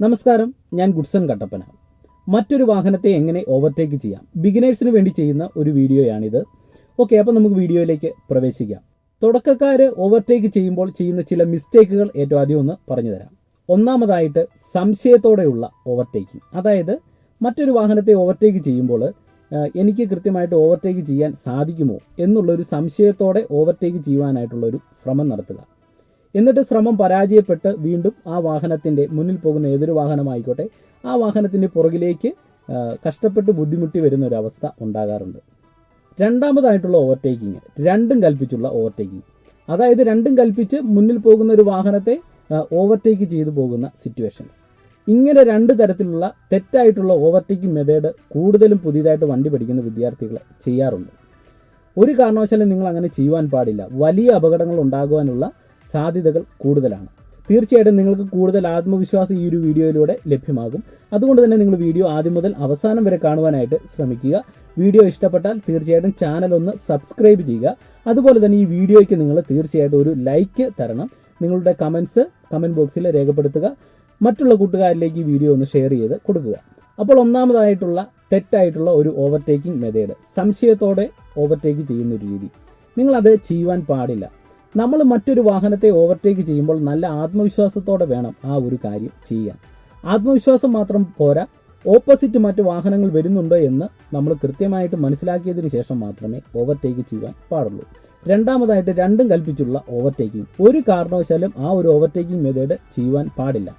നമസ്കാരം, ഞാൻ ഗുഡ്സൺ കട്ടപ്പന. മറ്റൊരു വാഹനത്തെ എങ്ങനെ ഓവർടേക്ക് ചെയ്യാം, ബിഗിനേഴ്സിന് വേണ്ടി ചെയ്യുന്ന ഒരു വീഡിയോയാണിത്. ഓക്കെ, അപ്പോൾ നമുക്ക് വീഡിയോയിലേക്ക് പ്രവേശിക്കാം. തുടക്കക്കാര് ഓവർടേക്ക് ചെയ്യുമ്പോൾ ചെയ്യുന്ന ചില മിസ്റ്റേക്കുകൾ ഏറ്റവും ആദ്യം ഒന്ന് പറഞ്ഞു തരാം. ഒന്നാമതായിട്ട് സംശയത്തോടെയുള്ള ഓവർടേക്കിംഗ്. അതായത് മറ്റൊരു വാഹനത്തെ ഓവർടേക്ക് ചെയ്യുമ്പോൾ എനിക്ക് കൃത്യമായിട്ട് ഓവർടേക്ക് ചെയ്യാൻ സാധിക്കുമോ എന്നുള്ളൊരു സംശയത്തോടെ ഓവർടേക്ക് ചെയ്യുവാനായിട്ടുള്ളൊരു ശ്രമം നടത്തുക. എന്നിട്ട് ശ്രമം പരാജയപ്പെട്ട് വീണ്ടും ആ വാഹനത്തിൻ്റെ മുന്നിൽ പോകുന്ന ഏതൊരു വാഹനമായിക്കോട്ടെ ആ വാഹനത്തിൻ്റെ പുറകിലേക്ക് കഷ്ടപ്പെട്ട് ബുദ്ധിമുട്ടി വരുന്ന ഒരു അവസ്ഥ ഉണ്ടാകാറുണ്ട്. രണ്ടാമതായിട്ടുള്ള ഓവർടേക്കിങ്, രണ്ടും കൽപ്പിച്ചുള്ള ഓവർടേക്കിങ്. അതായത് രണ്ടും കൽപ്പിച്ച് മുന്നിൽ പോകുന്ന ഒരു വാഹനത്തെ ഓവർടേക്ക് ചെയ്തു പോകുന്ന സിറ്റുവേഷൻസ്. ഇങ്ങനെ രണ്ട് തരത്തിലുള്ള തെറ്റായിട്ടുള്ള ഓവർടേക്കിംഗ് മെത്തേഡ് കൂടുതലും പുതിയതായിട്ട് വണ്ടി പഠിക്കുന്ന വിദ്യാർത്ഥികൾ ചെയ്യാറുണ്ട്. ഒരു കാരണവശാലും നിങ്ങൾ അങ്ങനെ ചെയ്യുവാൻ പാടില്ല. വലിയ അപകടങ്ങൾ ഉണ്ടാകുവാനുള്ള സാധ്യതകൾ കൂടുതലാണ്. തീർച്ചയായിട്ടും നിങ്ങൾക്ക് കൂടുതൽ ആത്മവിശ്വാസം ഈ ഒരു വീഡിയോയിലൂടെ ലഭ്യമാകും. അതുകൊണ്ട് തന്നെ നിങ്ങൾ വീഡിയോ ആദ്യം മുതൽ അവസാനം വരെ കാണുവാനായിട്ട് ശ്രമിക്കുക. വീഡിയോ ഇഷ്ടപ്പെട്ടാൽ തീർച്ചയായിട്ടും ചാനൽ ഒന്ന് സബ്സ്ക്രൈബ് ചെയ്യുക. അതുപോലെ തന്നെ ഈ വീഡിയോയ്ക്ക് നിങ്ങൾ തീർച്ചയായിട്ടും ഒരു ലൈക്ക് തരണം. നിങ്ങളുടെ കമൻറ്റ് ബോക്സിൽ രേഖപ്പെടുത്തുക. മറ്റുള്ള കൂട്ടുകാരിലേക്ക് ഈ വീഡിയോ ഒന്ന് ഷെയർ ചെയ്ത് കൊടുക്കുക. അപ്പോൾ ഒന്നാമതായിട്ടുള്ള തെറ്റായിട്ടുള്ള ഒരു ഓവർടേക്കിംഗ് മെത്തേഡ്, സംശയത്തോടെ ഓവർടേക്ക് ചെയ്യുന്ന ഒരു രീതി. നിങ്ങളത് ചെയ്യുവാൻ പാടില്ല. നമ്മൾ മറ്റൊരു വാഹനത്തെ ഓവർടേക്ക് ചെയ്യുമ്പോൾ നല്ല ആത്മവിശ്വാസത്തോടെ വേണം ആ ഒരു കാര്യം ചെയ്യാൻ. ആത്മവിശ്വാസം മാത്രം പോരാ, ഓപ്പോസിറ്റ് മറ്റു വാഹനങ്ങൾ വരുന്നുണ്ടോ എന്ന് നമ്മൾ കൃത്യമായിട്ട് മനസ്സിലാക്കിയതിന് ശേഷം മാത്രമേ ഓവർടേക്ക് ചെയ്യുവാൻ പാടുള്ളൂ. രണ്ടാമതായിട്ട് രണ്ടും കൽപ്പിച്ചുള്ള ഓവർടേക്കിംഗ്. ഒരു കാരണവശാലും ആ ഒരു ഓവർടേക്കിംഗ് മെത്തേഡ് ചെയ്യുവാൻ പാടില്ല.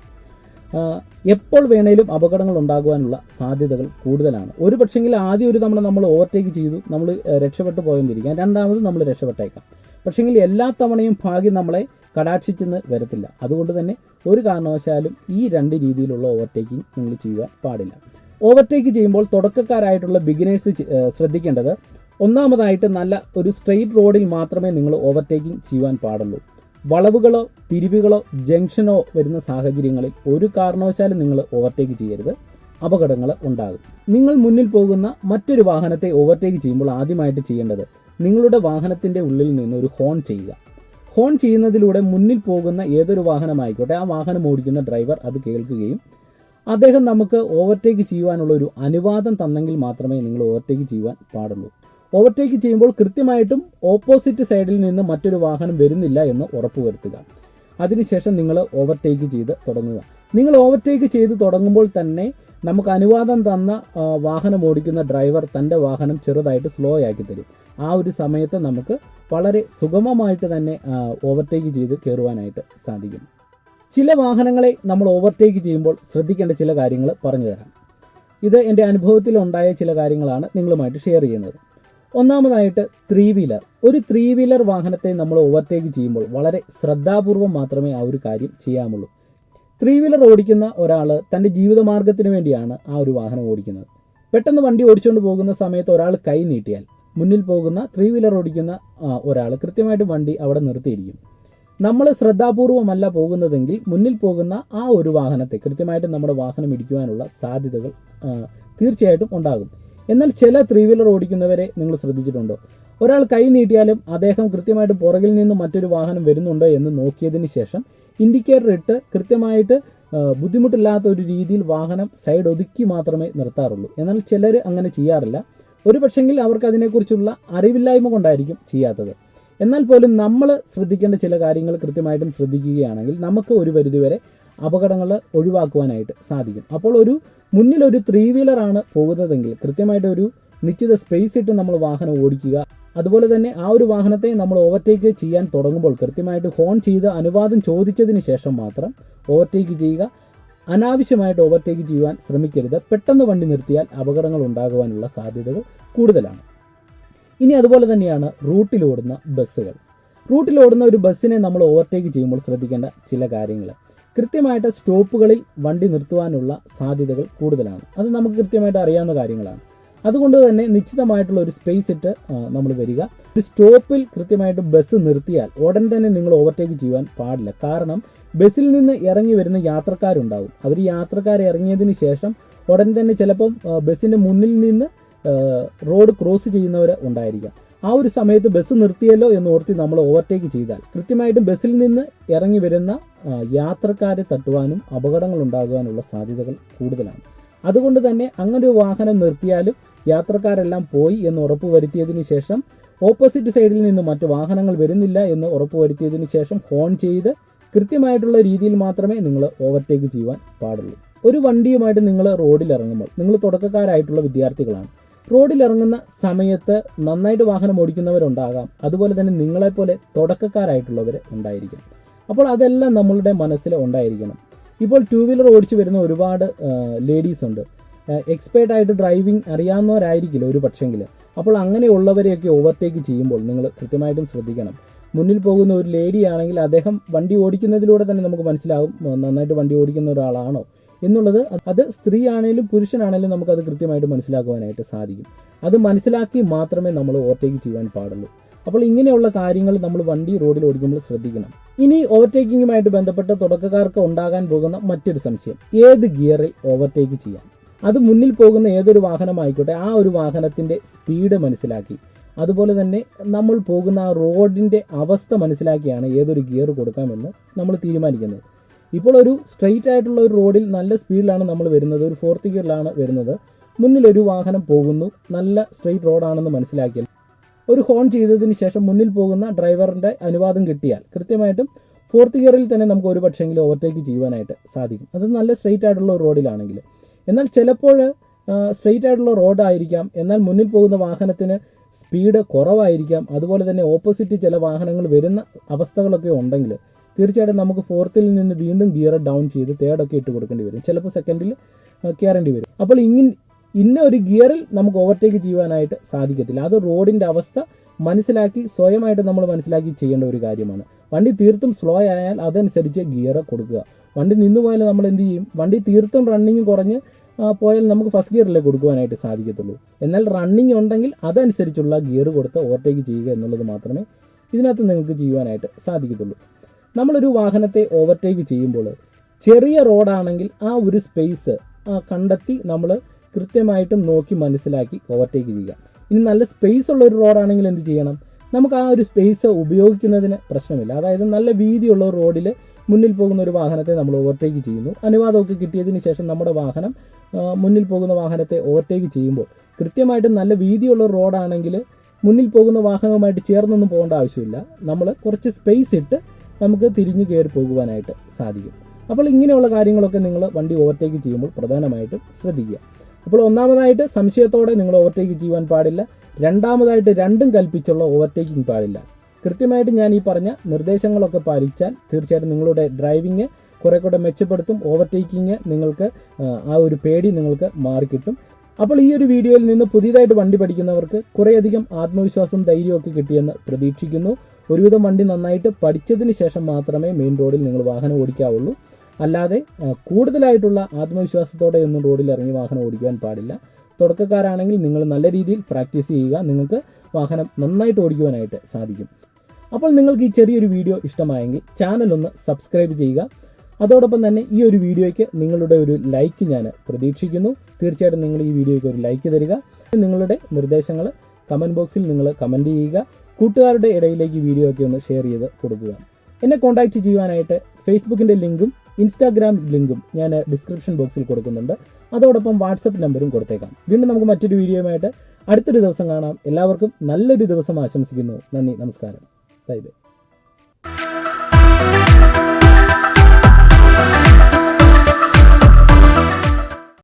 എപ്പോൾ വേണേലും അപകടങ്ങൾ ഉണ്ടാകുവാനുള്ള സാധ്യതകൾ കൂടുതലാണ്. ഒരു പക്ഷെങ്കിൽ ആദ്യം ഒരു തവണ നമ്മൾ ഓവർടേക്ക് ചെയ്തു, നമ്മൾ രക്ഷപ്പെട്ടു പോയെന്നിരിക്കാം, രണ്ടാമത് നമ്മൾ രക്ഷപ്പെട്ടേക്കാം. പക്ഷെങ്കിൽ എല്ലാ തവണയും ഭാഗ്യം നമ്മളെ കടാക്ഷിച്ചെന്ന് വരത്തില്ല. അതുകൊണ്ട് തന്നെ ഒരു കാരണവശാലും ഈ രണ്ട് രീതിയിലുള്ള ഓവർടേക്കിംഗ് നിങ്ങൾ ചെയ്യുവാൻ പാടില്ല. ഓവർടേക്ക് ചെയ്യുമ്പോൾ തുടക്കക്കാരായിട്ടുള്ള ബിഗിനേഴ്സ് ശ്രദ്ധിക്കേണ്ടത്, ഒന്നാമതായിട്ട് നല്ല ഒരു സ്ട്രെയിറ്റ് റോഡിൽ മാത്രമേ നിങ്ങൾ ഓവർടേക്കിംഗ് ചെയ്യുവാൻ പാടുള്ളൂ. വളവുകളോ തിരിവുകളോ ജംഗ്ഷനോ വരുന്ന സാഹചര്യങ്ങളിൽ ഒരു കാരണവശാലും നിങ്ങൾ ഓവർടേക്ക് ചെയ്യരുത്. അപകടങ്ങൾ ഉണ്ടാകും. നിങ്ങൾ മുന്നിൽ പോകുന്ന മറ്റൊരു വാഹനത്തെ ഓവർടേക്ക് ചെയ്യുമ്പോൾ ആദ്യമായിട്ട് ചെയ്യേണ്ടത്, നിങ്ങളുടെ വാഹനത്തിൻ്റെ ഉള്ളിൽ നിന്ന് ഒരു ഹോൺ ചെയ്യുക. ഹോൺ ചെയ്യുന്നതിലൂടെ മുന്നിൽ പോകുന്ന ഏതൊരു വാഹനമായിക്കോട്ടെ ആ വാഹനം ഓടിക്കുന്ന ഡ്രൈവർ അത് കേൾക്കുകയും അദ്ദേഹം നമുക്ക് ഓവർടേക്ക് ചെയ്യുവാനുള്ള ഒരു അനുവാദം തന്നെങ്കിൽ മാത്രമേ നിങ്ങൾ ഓവർടേക്ക് ചെയ്യുവാൻ പാടുള്ളൂ. ഓവർടേക്ക് ചെയ്യുമ്പോൾ കൃത്യമായിട്ടും ഓപ്പോസിറ്റ് സൈഡിൽ നിന്ന് മറ്റൊരു വാഹനം വരുന്നില്ല എന്ന് ഉറപ്പുവരുത്തുക. അതിനുശേഷം നിങ്ങൾ ഓവർടേക്ക് ചെയ്ത് തുടങ്ങുക. നിങ്ങൾ ഓവർടേക്ക് ചെയ്ത് തുടങ്ങുമ്പോൾ തന്നെ നമുക്ക് അനുവാദം തന്ന വാഹനം ഓടിക്കുന്ന ഡ്രൈവർ തൻ്റെ വാഹനം ചെറുതായിട്ട് സ്ലോ ആക്കി തരും. ആ ഒരു സമയത്ത് നമുക്ക് വളരെ സുഗമമായിട്ട് തന്നെ ഓവർടേക്ക് ചെയ്ത് കയറുവാനായിട്ട് സാധിക്കും. ചില വാഹനങ്ങളെ നമ്മൾ ഓവർടേക്ക് ചെയ്യുമ്പോൾ ശ്രദ്ധിക്കേണ്ട ചില കാര്യങ്ങൾ പറഞ്ഞു തരാം. ഇത് എൻ്റെ അനുഭവത്തിലുണ്ടായ ചില കാര്യങ്ങളാണ് നിങ്ങളുമായിട്ട് ഷെയർ ചെയ്യുന്നത്. ഒന്നാമതായിട്ട് ഒരു ത്രീ വീലർ വാഹനത്തെ നമ്മൾ ഓവർടേക്ക് ചെയ്യുമ്പോൾ വളരെ ശ്രദ്ധാപൂർവം മാത്രമേ ആ ഒരു കാര്യം ചെയ്യാമുള്ളൂ. ത്രീ വീലർ ഓടിക്കുന്ന ഒരാൾ തൻ്റെ ജീവിതമാർഗത്തിന് വേണ്ടിയാണ് ആ ഒരു വാഹനം ഓടിക്കുന്നത്. പെട്ടെന്ന് വണ്ടി ഓടിച്ചുകൊണ്ട് പോകുന്ന സമയത്ത് ഒരാൾ കൈ നീട്ടിയാൽ മുന്നിൽ പോകുന്ന ത്രീ വീലർ ഓടിക്കുന്ന ഒരാൾ കൃത്യമായിട്ട് വണ്ടി അവിടെ നിർത്തിയിരിക്കും. നമ്മൾ ശ്രദ്ധാപൂർവമല്ല പോകുന്നതെങ്കിൽ മുന്നിൽ പോകുന്ന ആ ഒരു വാഹനത്തെ കൃത്യമായിട്ട് നമ്മുടെ വാഹനം ഇടിക്കുവാനുള്ള സാധ്യതകൾ തീർച്ചയായിട്ടും ഉണ്ടാകും. എന്നാൽ ചില ത്രീ വീലർ ഓടിക്കുന്നവരെ നിങ്ങൾ ശ്രദ്ധിച്ചിട്ടുണ്ടോ? ഒരാൾ കൈ നീട്ടിയാലും അദ്ദേഹം കൃത്യമായിട്ട് പുറകിൽ നിന്ന് മറ്റൊരു വാഹനം വരുന്നുണ്ടോ എന്ന് നോക്കിയതിന് ശേഷം ഇൻഡിക്കേറ്റർ ഇട്ട് കൃത്യമായിട്ട് ബുദ്ധിമുട്ടില്ലാത്ത ഒരു രീതിയിൽ വാഹനം സൈഡ് ഒതുക്കി മാത്രമേ നിർത്താറുള്ളൂ. എന്നാൽ ചിലർ അങ്ങനെ ചെയ്യാറില്ല. ഒരു പക്ഷെങ്കിൽ അവർക്ക് അതിനെക്കുറിച്ചുള്ള അറിവില്ലായ്മ കൊണ്ടായിരിക്കും ചെയ്യാത്തത്. എന്നാൽ പോലും നമ്മൾ ശ്രദ്ധിക്കേണ്ട ചില കാര്യങ്ങൾ കൃത്യമായിട്ടും ശ്രദ്ധിക്കുകയാണെങ്കിൽ നമുക്ക് ഒരു പരിധിവരെ അപകടങ്ങൾ ഒഴിവാക്കുവാനായിട്ട് സാധിക്കും. അപ്പോൾ മുന്നിൽ ഒരു ത്രീ വീലറാണ് പോകുന്നതെങ്കിൽ കൃത്യമായിട്ട് ഒരു നിശ്ചിത സ്പേസ് ഇട്ട് നമ്മൾ വാഹനം ഓടിക്കുക. അതുപോലെ തന്നെ ആ ഒരു വാഹനത്തെ നമ്മൾ ഓവർടേക്ക് ചെയ്യാൻ തുടങ്ങുമ്പോൾ കൃത്യമായിട്ട് ഹോൺ ചെയ്ത് അനുവാദം ചോദിച്ചതിന് ശേഷം മാത്രം ഓവർടേക്ക് ചെയ്യുക. അനാവശ്യമായിട്ട് ഓവർടേക്ക് ചെയ്യുവാൻ ശ്രമിക്കരുത്. പെട്ടെന്ന് വണ്ടി നിർത്തിയാൽ അപകടങ്ങൾ ഉണ്ടാകുവാനുള്ള സാധ്യതകൾ കൂടുതലാണ്. ഇനി അതുപോലെ തന്നെയാണ് റൂട്ടിലോടുന്ന ബസ്സുകൾ. റൂട്ടിലോടുന്ന ഒരു ബസ്സിനെ നമ്മൾ ഓവർടേക്ക് ചെയ്യുമ്പോൾ ശ്രദ്ധിക്കേണ്ട ചില കാര്യങ്ങൾ. കൃത്യമായിട്ട് സ്റ്റോപ്പുകളിൽ വണ്ടി നിർത്തുവാനുള്ള സാധ്യതകൾ കൂടുതലാണ്. അത് നമുക്ക് കൃത്യമായിട്ട് അറിയാവുന്ന കാര്യങ്ങളാണ്. അതുകൊണ്ട് തന്നെ നിശ്ചിതമായിട്ടുള്ള ഒരു സ്പേസ് ഇട്ട് നമ്മൾ വരിക. ഒരു സ്റ്റോപ്പിൽ കൃത്യമായിട്ട് ബസ് നിർത്തിയാൽ ഉടൻ തന്നെ നിങ്ങൾ ഓവർടേക്ക് ചെയ്യുവാൻ പാടില്ല. കാരണം ബസ്സിൽ നിന്ന് ഇറങ്ങി വരുന്ന യാത്രക്കാരുണ്ടാവും. അവർ യാത്രക്കാർ ഇറങ്ങിയതിന് ശേഷം ഉടൻ തന്നെ ചിലപ്പം ബസ്സിൻ്റെ മുന്നിൽ നിന്ന് റോഡ് ക്രോസ് ചെയ്യുന്നവർ ഉണ്ടായിരിക്കാം. ആ ഒരു സമയത്ത് ബസ് നിർത്തിയല്ലോ എന്ന് ഓർത്തി നമ്മൾ ഓവർടേക്ക് ചെയ്താൽ കൃത്യമായിട്ടും ബസ്സിൽ നിന്ന് ഇറങ്ങി വരുന്ന യാത്രക്കാരെ തട്ടുവാനും അപകടങ്ങൾ ഉണ്ടാകുവാനുള്ള സാധ്യതകൾ കൂടുതലാണ്. അതുകൊണ്ട് തന്നെ അങ്ങനെ ഒരു വാഹനം നിർത്തിയാലും യാത്രക്കാരെല്ലാം പോയി എന്ന് ഉറപ്പുവരുത്തിയതിന് ശേഷം ഓപ്പോസിറ്റ് സൈഡിൽ നിന്ന് മറ്റു വാഹനങ്ങൾ വരുന്നില്ല എന്ന് ഉറപ്പുവരുത്തിയതിന് ശേഷം ഹോൺ ചെയ്ത് കൃത്യമായിട്ടുള്ള രീതിയിൽ മാത്രമേ നിങ്ങൾ ഓവർടേക്ക് ചെയ്യുവാൻ പാടുള്ളൂ. ഒരു വണ്ടിയുമായിട്ട് നിങ്ങൾ റോഡിൽ ഇറങ്ങുമ്പോൾ നിങ്ങൾ തുടക്കക്കാരായിട്ടുള്ള വിദ്യാർത്ഥികളാണ്. റോഡിൽ ഇറങ്ങുന്ന സമയത്ത് നന്നായിട്ട് വാഹനം ഓടിക്കുന്നവരുണ്ടാകാം, അതുപോലെ തന്നെ നിങ്ങളെപ്പോലെ തുടക്കക്കാരായിട്ടുള്ളവർ ഉണ്ടായിരിക്കണം. അപ്പോൾ അതെല്ലാം നമ്മളുടെ മനസ്സിൽ ഉണ്ടായിരിക്കണം. ഇപ്പോൾ 2 വീലർ ഓടിച്ചു വരുന്ന ഒരുപാട് ലേഡീസ് ഉണ്ട്. എക്സ്പേർട്ടായിട്ട് ഡ്രൈവിംഗ് അറിയാവുന്നവരായിരിക്കില്ല ഒരു പക്ഷെങ്കിൽ. അപ്പോൾ അങ്ങനെയുള്ളവരെയൊക്കെ ഓവർടേക്ക് ചെയ്യുമ്പോൾ നിങ്ങൾ കൃത്യമായിട്ടും ശ്രദ്ധിക്കണം. മുന്നിൽ പോകുന്ന ഒരു ലേഡി ആണെങ്കിൽ അദ്ദേഹം വണ്ടി ഓടിക്കുന്നതിലൂടെ തന്നെ നമുക്ക് മനസ്സിലാവും നന്നായിട്ട് വണ്ടി ഓടിക്കുന്ന ഒരാളാണോ എന്നുള്ളത്. അത് സ്ത്രീ ആണെങ്കിലും പുരുഷനാണെങ്കിലും നമുക്കത് കൃത്യമായിട്ട് മനസ്സിലാക്കുവാനായിട്ട് സാധിക്കും. അത് മനസ്സിലാക്കി മാത്രമേ നമ്മൾ ഓവർടേക്ക് ചെയ്യാൻ പാടുള്ളൂ. അപ്പോൾ ഇങ്ങനെയുള്ള കാര്യങ്ങൾ നമ്മൾ വണ്ടി റോഡിൽ ഓടിക്കുമ്പോൾ ശ്രദ്ധിക്കണം. ഇനി ഓവർടേക്കിങ്ങുമായിട്ട് ബന്ധപ്പെട്ട് തുടക്കക്കാർക്ക് ഉണ്ടാകാൻ പോകുന്ന മറ്റൊരു സംശയം, ഏത് ഗിയറിൽ ഓവർടേക്ക് ചെയ്യാം? അത് മുന്നിൽ പോകുന്ന ഏതൊരു വാഹനമായിക്കോട്ടെ ആ ഒരു വാഹനത്തിൻ്റെ സ്പീഡ് മനസ്സിലാക്കി, അതുപോലെ തന്നെ നമ്മൾ പോകുന്ന ആ റോഡിൻ്റെ അവസ്ഥ മനസ്സിലാക്കിയാണ് ഏതൊരു ഗിയർ കൊടുക്കാമെന്ന് നമ്മൾ തീരുമാനിക്കുന്നത്. ഇപ്പോൾ ഒരു സ്ട്രെയിറ്റ് ആയിട്ടുള്ള ഒരു റോഡിൽ നല്ല സ്പീഡിലാണ് നമ്മൾ വരുന്നത്, ഒരു 4th ഗിയറിലാണ് വരുന്നത്, മുന്നിലൊരു വാഹനം പോകുന്നു, നല്ല സ്ട്രെയിറ്റ് റോഡാണെന്ന് മനസ്സിലാക്കിയാൽ ഒരു ഹോൺ ചെയ്തതിന് ശേഷം മുന്നിൽ പോകുന്ന ഡ്രൈവറിൻ്റെ അനുവാദം കിട്ടിയാൽ കൃത്യമായിട്ടും 4th ഗിയറിൽ തന്നെ നമുക്ക് ഒരു പക്ഷെങ്കിലും ഓവർടേക്ക് ചെയ്യുവാനായിട്ട് സാധിക്കും. അത് നല്ല സ്ട്രെയിറ്റ് ആയിട്ടുള്ള ഒരു റോഡിലാണെങ്കിൽ. എന്നാൽ ചിലപ്പോൾ സ്ട്രെയിറ്റ് ആയിട്ടുള്ള റോഡായിരിക്കാം, എന്നാൽ മുന്നിൽ പോകുന്ന വാഹനത്തിന് സ്പീഡ് കുറവായിരിക്കാം, അതുപോലെ തന്നെ ഓപ്പോസിറ്റ് ചില വാഹനങ്ങൾ വരുന്ന അവസ്ഥകളൊക്കെ ഉണ്ടെങ്കിൽ തീർച്ചയായിട്ടും നമുക്ക് 4th നിന്ന് വീണ്ടും ഗിയർ ഡൗൺ ചെയ്ത് 3rd ഇട്ട് കൊടുക്കേണ്ടി വരും, ചിലപ്പോൾ 2nd കയറേണ്ടി വരും. അപ്പോൾ ഇന്ന ഒരു ഗിയറിൽ നമുക്ക് ഓവർടേക്ക് ചെയ്യുവാനായിട്ട് സാധിക്കത്തില്ല. അത് റോഡിൻ്റെ അവസ്ഥ മനസ്സിലാക്കി സ്വയമായിട്ട് നമ്മൾ മനസ്സിലാക്കി ചെയ്യേണ്ട ഒരു കാര്യമാണ്. വണ്ടി തീർത്തും സ്ലോ ആയാൽ അതനുസരിച്ച് ഗിയർ കൊടുക്കുക. വണ്ടി നിന്ന് പോയാൽ നമ്മൾ എന്ത് ചെയ്യും? വണ്ടി തീർത്തും റണ്ണിങ് കുറഞ്ഞ് പോയാൽ നമുക്ക് ഫസ്റ്റ് ഗിയറിലേ കൊടുക്കുവാനായിട്ട് സാധിക്കത്തുള്ളൂ. എന്നാൽ റണ്ണിങ് ഉണ്ടെങ്കിൽ അതനുസരിച്ചുള്ള ഗിയർ കൊടുത്ത് ഓവർടേക്ക് ചെയ്യുക എന്നുള്ളത് മാത്രമേ ഇതിനകത്ത് നിങ്ങൾക്ക് ചെയ്യുവാനായിട്ട് സാധിക്കത്തുള്ളൂ. നമ്മളൊരു വാഹനത്തെ ഓവർടേക്ക് ചെയ്യുമ്പോൾ ചെറിയ റോഡാണെങ്കിൽ ആ ഒരു സ്പേസ് കണ്ടെത്തി നമ്മൾ കൃത്യമായിട്ടും നോക്കി മനസ്സിലാക്കി ഓവർടേക്ക് ചെയ്യുക. ഇനി നല്ല സ്പേസ് ഉള്ള ഒരു റോഡാണെങ്കിൽ എന്ത് ചെയ്യണം? നമുക്ക് ആ ഒരു സ്പേസ് ഉപയോഗിക്കുന്നതിന് പ്രശ്നമില്ല. അതായത് നല്ല വീതിയുള്ള റോഡിൽ മുന്നിൽ പോകുന്ന ഒരു വാഹനത്തെ നമ്മൾ ഓവർടേക്ക് ചെയ്യുന്നു, അനുവാദമൊക്കെ കിട്ടിയതിന് ശേഷം നമ്മുടെ വാഹനം മുന്നിൽ പോകുന്ന വാഹനത്തെ ഓവർടേക്ക് ചെയ്യുമ്പോൾ കൃത്യമായിട്ടും നല്ല വീതിയുള്ള റോഡാണെങ്കിൽ മുന്നിൽ പോകുന്ന വാഹനവുമായിട്ട് ചേർന്നൊന്നും പോകേണ്ട ആവശ്യമില്ല. നമ്മൾ കുറച്ച് സ്പേസ് ഇട്ട് നമുക്ക് തിരിഞ്ഞു കയറി പോകുവാനായിട്ട് സാധിക്കും. അപ്പോൾ ഇങ്ങനെയുള്ള കാര്യങ്ങളൊക്കെ നിങ്ങൾ വണ്ടി ഓവർടേക്ക് ചെയ്യുമ്പോൾ പ്രധാനമായിട്ടും ശ്രദ്ധിക്കുക. അപ്പോൾ ഒന്നാമതായിട്ട് സംശയത്തോടെ നിങ്ങൾ ഓവർടേക്ക് ചെയ്യുവാൻ പാടില്ല. രണ്ടാമതായിട്ട് രണ്ടും കൽപ്പിച്ചുള്ള ഓവർടേക്കിംഗ് പാടില്ല. കൃത്യമായിട്ട് ഞാൻ ഈ പറഞ്ഞ നിർദ്ദേശങ്ങളൊക്കെ പാലിച്ചാൽ തീർച്ചയായിട്ടും നിങ്ങളുടെ ഡ്രൈവിങ് കുറെ കൂടെ മെച്ചപ്പെടുത്തും. ഓവർടേക്കിങ് നിങ്ങൾക്ക് ആ ഒരു പേടി നിങ്ങൾക്ക് മാറിക്കിട്ടും. അപ്പോൾ ഈ ഒരു വീഡിയോയിൽ നിന്ന് പുതിയതായിട്ട് വണ്ടി പഠിക്കുന്നവർക്ക് കുറേയധികം ആത്മവിശ്വാസം ധൈര്യമൊക്കെ കിട്ടിയെന്ന് പ്രതീക്ഷിക്കുന്നു. ഒരുവിധം വണ്ടി നന്നായിട്ട് പഠിച്ചതിന് ശേഷം മാത്രമേ മെയിൻ റോഡിൽ നിങ്ങൾ വാഹനം ഓടിക്കാവുള്ളൂ. അല്ലാതെ കൂടുതലായിട്ടുള്ള ആത്മവിശ്വാസത്തോടെ ഒന്നും റോഡിൽ ഇറങ്ങി വാഹനം ഓടിക്കുവാൻ പാടില്ല. തുടക്കക്കാരാണെങ്കിൽ നിങ്ങൾ നല്ല രീതിയിൽ പ്രാക്ടീസ് ചെയ്യുക, നിങ്ങൾക്ക് വാഹനം നന്നായിട്ട് ഓടിക്കുവാനായിട്ട് സാധിക്കും. അപ്പോൾ നിങ്ങൾക്ക് ഈ ചെറിയൊരു വീഡിയോ ഇഷ്ടമായെങ്കിൽ ചാനൽ ഒന്ന് സബ്സ്ക്രൈബ് ചെയ്യുക. അതോടൊപ്പം തന്നെ ഈ ഒരു വീഡിയോയ്ക്ക് നിങ്ങളുടെ ഒരു ലൈക്ക് ഞാൻ പ്രതീക്ഷിക്കുന്നു. തീർച്ചയായിട്ടും നിങ്ങൾ ഈ വീഡിയോയ്ക്ക് ഒരു ലൈക്ക് തരിക. നിങ്ങളുടെ നിർദ്ദേശങ്ങൾ കമൻറ്റ് ബോക്സിൽ നിങ്ങൾ കമൻറ്റ് ചെയ്യുക. കൂട്ടുകാരുടെ ഇടയിലേക്ക് ഈ വീഡിയോ ഒക്കെ ഒന്ന് ഷെയർ ചെയ്ത് കൊടുക്കുക. എന്നെ കോൺടാക്റ്റ് ചെയ്യുവാനായിട്ട് ഫേസ്ബുക്കിൻ്റെ ലിങ്കും ഇൻസ്റ്റാഗ്രാം ലിങ്കും ഞാൻ ഡിസ്ക്രിപ്ഷൻ ബോക്സിൽ കൊടുക്കുന്നുണ്ട്. അതോടൊപ്പം വാട്സപ്പ് നമ്പറും കൊടുത്തേക്കാം. വീണ്ടും നമുക്ക് മറ്റൊരു വീഡിയോയുമായിട്ട് അടുത്തൊരു ദിവസം കാണാം. എല്ലാവർക്കും നല്ലൊരു ദിവസം ആശംസിക്കുന്നു. നന്ദി, നമസ്കാരം. Bye bye.